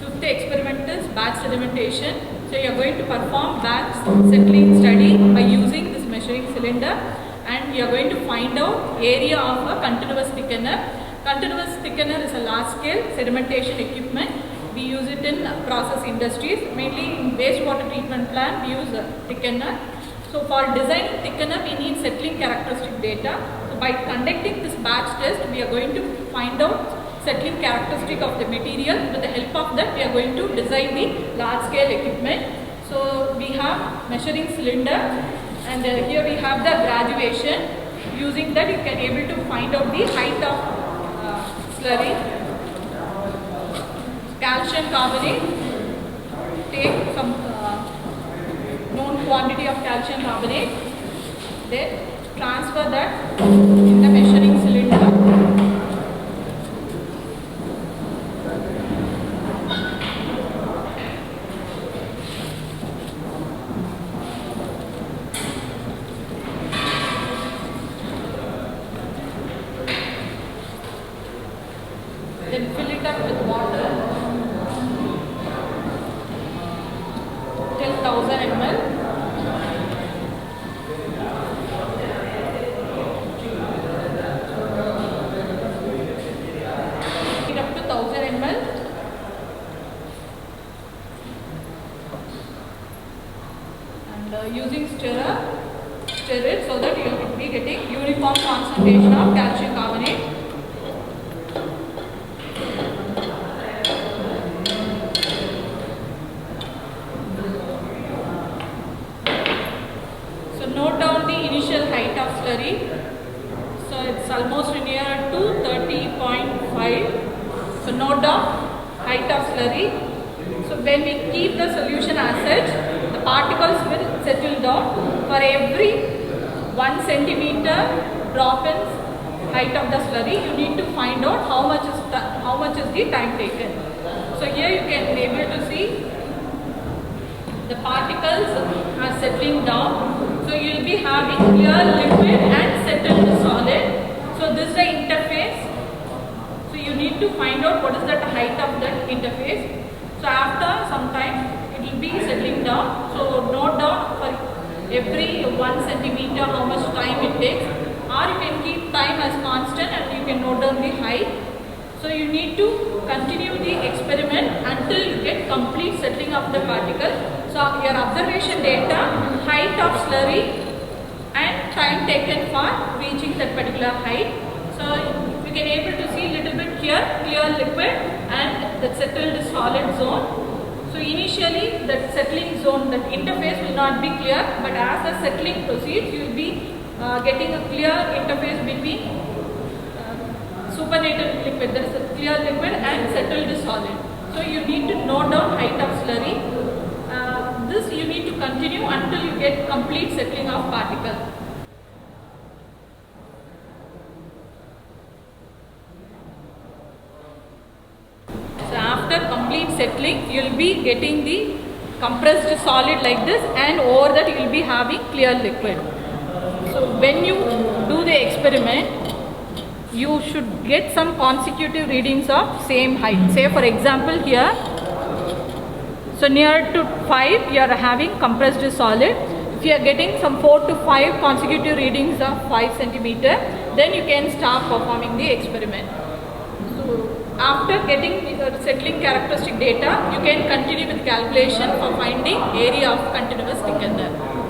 Fifth experiment is batch sedimentation. So you are going to perform batch settling study by using this measuring cylinder, and you are going to find out area of a continuous thickener. Continuous thickener is a large scale sedimentation equipment. We use it in process industries, mainly in wastewater treatment plant we use a thickener. So for designing thickener we need settling characteristic data. So by conducting this batch test we are going to find out settling characteristic of the material. With the help of that we are going to design the large scale equipment. So we have measuring cylinder, and here we have the graduation. Using that you can able to find out the height of slurry. Calcium carbonate, take some known quantity of calcium carbonate, then transfer that in the measuring cylinder. Then fill it up with water till 1000 ml. It up to 1000 ml. And using stirrer, stir it so that you will be getting uniform concentration of calcium carbonate. Note down the initial height of slurry. So it's almost near to 30.5. So note down height of slurry. So when we keep the solution as such, the particles will settle down. For every 1 centimeter drop in height of the slurry, you need to find out how much is the time taken. So here you can be able to see the particles are settling down. So you will be having clear liquid and settled solid. So this is the interface. So you need to find out what is the height of that interface. So after some time it will be settling down. So note down for every 1 centimeter how much time it takes, or you can keep time as constant and you can note down the height. So you need to continue the experiment until you get complete settling of the particle. So your observation data, height of slurry and time taken for reaching that particular height. So you can able to see little bit here, clear liquid and the settled solid zone. So initially that settling zone, that interface will not be clear, but as the settling proceeds you will be getting a clear interface between supernatant liquid, that is a clear liquid, and settled solid. So you need to note down height of slurry. This you need to continue until you get complete settling of particle. So after complete settling, you will be getting the compressed solid like this, and over that you will be having clear liquid. So when you do the experiment, you should get some consecutive readings of same height. Say for example here, so near to 5 you are having compressed solid. If you are getting some 4 to 5 consecutive readings of 5 centimeter, then you can start performing the experiment. So after getting the settling characteristic data, you can continue with calculation for finding